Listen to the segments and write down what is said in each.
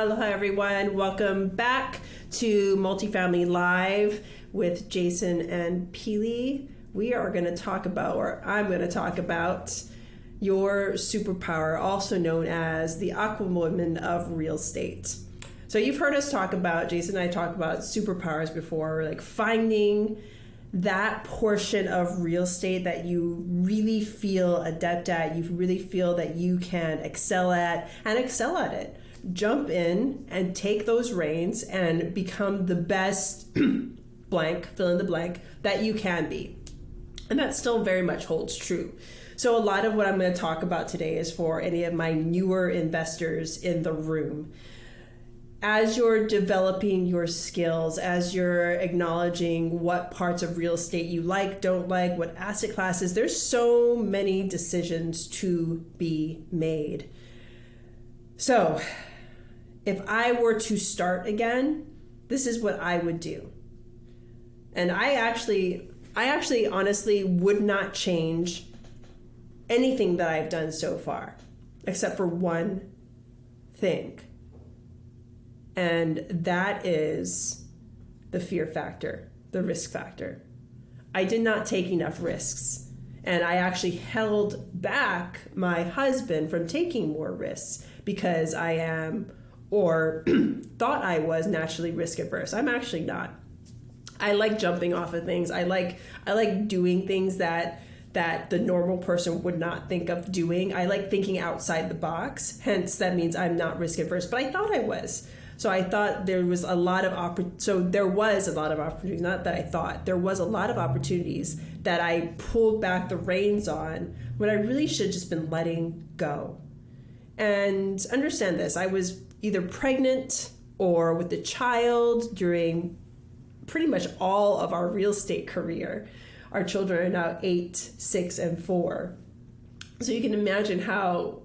Aloha everyone. Welcome back to Multifamily Live with Jason and Pili. We are going to talk about, or I'm going to talk about, your superpower, also known as the Aquaman of real estate. So you've heard us talk about, Jason and I talk about superpowers before, like finding that portion of real estate that you really feel adept at, you really feel that you can excel at, and excel at it. Jump in and take those reins and become the best blank, fill in the blank, that you can be. And that still very much holds true. So a lot of what I'm going to talk about today is for any of my newer investors in the room. As you're developing your skills, as you're acknowledging what parts of real estate you like, don't like, what asset classes, there's so many decisions to be made. So if I were to start again, this is what I would do. And I actually honestly would not change anything that I've done so far, except for one thing. And that is the fear factor, the risk factor. I did not take enough risks. And I actually held back my husband from taking more risks because I am, or thought I was, naturally risk averse. I'm actually not. I like jumping off of things. I like doing things that the normal person would not think of doing. I like thinking outside the box. Hence, that means I'm not risk averse. But I thought I was. So I thought there was a lot of opportunities, not that I thought, there was a lot of opportunities that I pulled back the reins on when I really should have just been letting go. And understand this, I was either pregnant or with a child during pretty much all of our real estate career. Our children are now 8, 6, and 4. So you can imagine how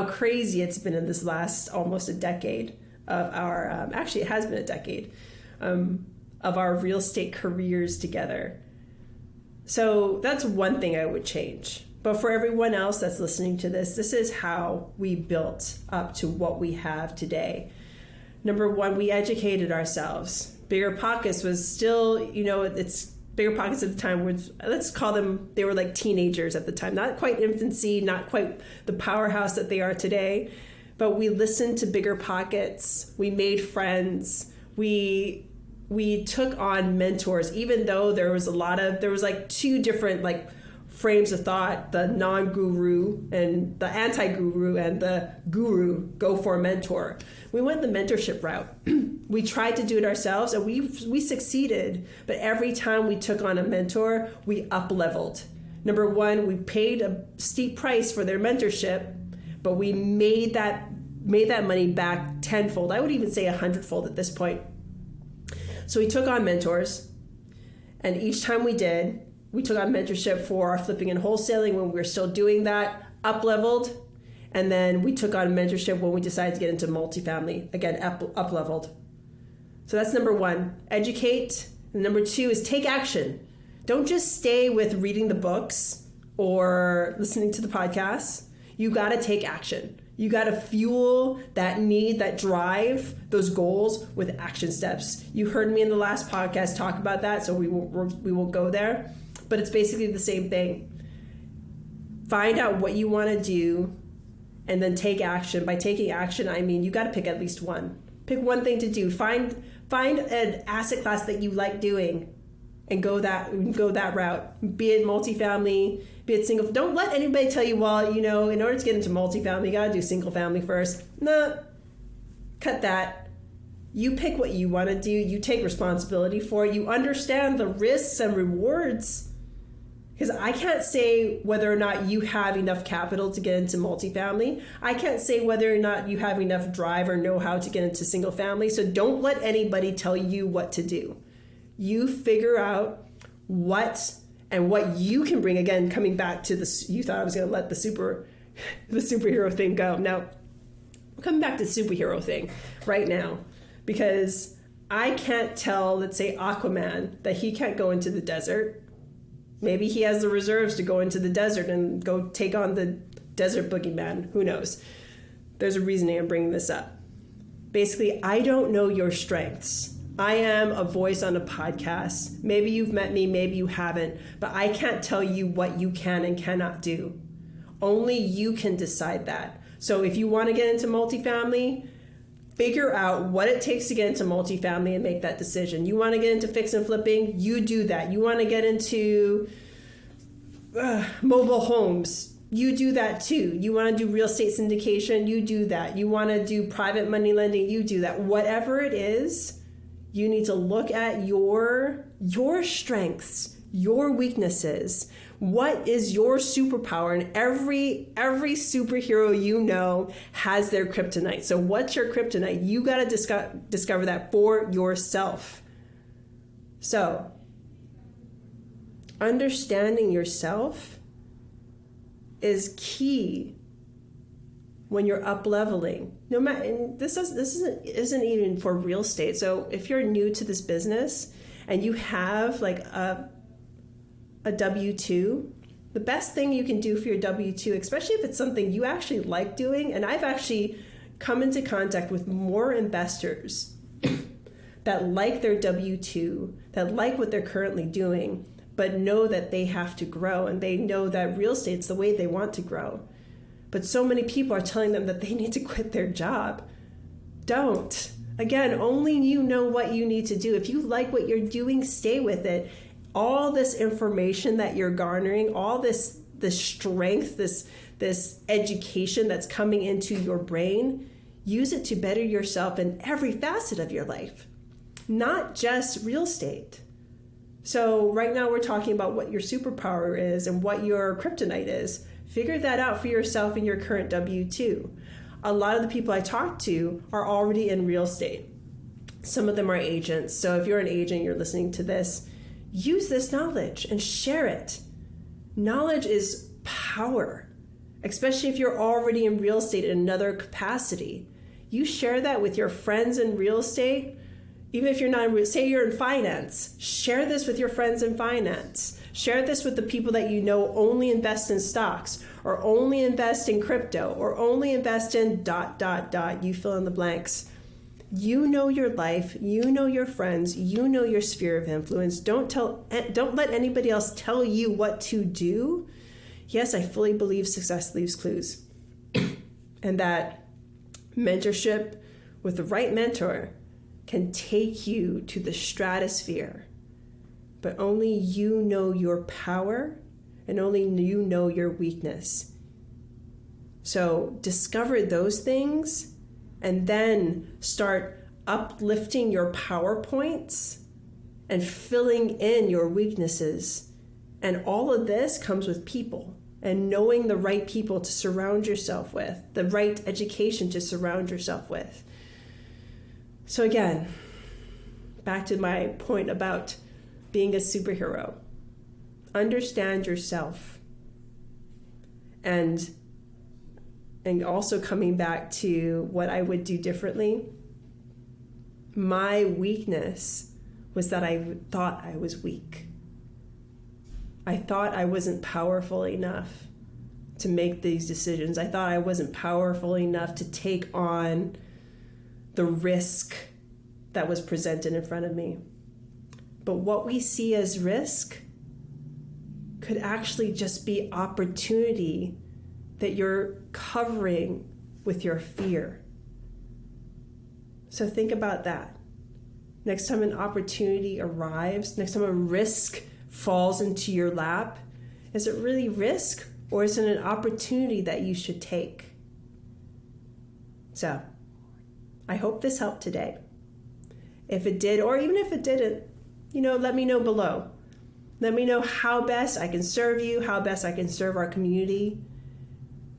crazy it's been in this last almost a decade of our, actually it has been a decade, of our real estate careers together. So that's one thing I would change. But for everyone else that's listening to this, this is how we built up to what we have today. Number one, we educated ourselves. Bigger Pockets was still, it's Bigger Pockets at the time was, let's call them, they were like teenagers at the time. Not quite infancy, not quite the powerhouse that they are today. But we listened to Bigger Pockets. We made friends. We took on mentors, even though there was like two different like frames of thought, the non-guru and the anti-guru, and the guru go for a mentor. We went the mentorship route. We tried to do it ourselves, and we succeeded. But every time we took on a mentor, we up-leveled. Number one, we paid a steep price for their mentorship, but we made that money back tenfold. I would even say 100-fold at this point. So we took on mentors, and each time we took on mentorship for our flipping and wholesaling when we were still doing that, up-leveled, and then we took on mentorship when we decided to get into multifamily, again, up-leveled. So that's number one, educate. And number two is take action. Don't just stay with reading the books or listening to the podcasts. You got to take action. You got to fuel that need, that drive, those goals with action steps. You heard me in the last podcast talk about that, so we won't go there. But it's basically the same thing. Find out what you want to do and then take action. By taking action, I mean you got to pick at least one. Pick one thing to do. Find an asset class that you like doing and go that route. Be it multifamily, be it single. Don't let anybody tell you, well, in order to get into multifamily, you got to do single family first. Nah, cut that. You pick what you want to do. You take responsibility for it. You understand the risks and rewards. Because I can't say whether or not you have enough capital to get into multifamily. I can't say whether or not you have enough drive or know-how to get into single family. So don't let anybody tell you what to do. You figure out what you can bring. Again, coming back to this, you thought I was going to let the superhero thing go. Now, I'm coming back to the superhero thing right now, because I can't tell, let's say, Aquaman that he can't go into the desert. Maybe he has the reserves to go into the desert and go take on the desert boogeyman. Who knows? There's a reasoning I'm bringing this up. Basically, I don't know your strengths. I am a voice on a podcast. Maybe you've met me, maybe you haven't, but I can't tell you what you can and cannot do. Only you can decide that. So if you want to get into multifamily, figure out what it takes to get into multifamily and make that decision. You want to get into fix and flipping, you do that. You want to get into mobile homes, you do that too. You want to do real estate syndication, you do that. You want to do private money lending, you do that. Whatever it is, you need to look at your strengths, your weaknesses. What is your superpower? And every superhero you know has their kryptonite. So what's your kryptonite? You got to discover that for yourself. So understanding yourself is key when you're up leveling. No matter, and this isn't even for real estate. So if you're new to this business and you have like a W-2, the best thing you can do for your W-2, especially if it's something you actually like doing, and I've actually come into contact with more investors that like their W-2, that like what they're currently doing, but know that they have to grow, and they know that real estate's the way they want to grow. But so many people are telling them that they need to quit their job. Don't. Again, only you know what you need to do. If you like what you're doing, stay with it. All this information that you're garnering, all this strength, this education that's coming into your brain, use it to better yourself in every facet of your life, not just real estate. So right now we're talking about what your superpower is and what your kryptonite is. Figure that out for yourself in your current W-2. A lot of the people I talk to are already in real estate. Some of them are agents. So if you're an agent, you're listening to this, use this knowledge and share it. Knowledge is power, especially if you're already in real estate in another capacity. You share that with your friends in real estate. Even if you're not, say you're in finance, share this with your friends in finance. Share this with the people that you know only invest in stocks, or only invest in crypto, or only invest in ... You fill in the blanks. You know your life, you know your friends, you know your sphere of influence. Don't let anybody else tell you what to do. Yes, I fully believe success leaves clues. And that mentorship with the right mentor can take you to the stratosphere. But only you know your power, and only you know your weakness. So discover those things, and then start uplifting your PowerPoints and filling in your weaknesses. And all of this comes with people, and knowing the right people to surround yourself with, the right education to surround yourself with. So again, back to my point about being a superhero. Understand yourself. And also coming back to what I would do differently, my weakness was that I thought I was weak. I thought I wasn't powerful enough to make these decisions. I thought I wasn't powerful enough to take on the risk that was presented in front of me. But what we see as risk could actually just be opportunity that you're covering with your fear. So think about that. Next time an opportunity arrives, next time a risk falls into your lap, is it really risk, or is it an opportunity that you should take? So I hope this helped today. If it did, or even if it didn't, let me know below. Let me know how best I can serve you, how best I can serve our community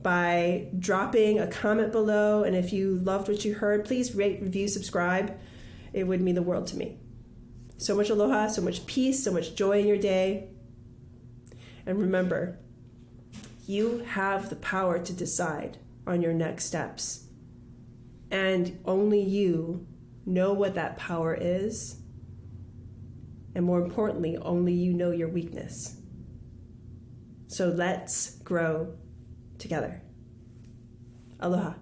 by dropping a comment below. And if you loved what you heard, please rate, review, subscribe. It would mean the world to me. So much aloha, so much peace, so much joy in your day. And remember, you have the power to decide on your next steps. And only you know what that power is. And more importantly, only you know your weakness. So let's grow together. Aloha.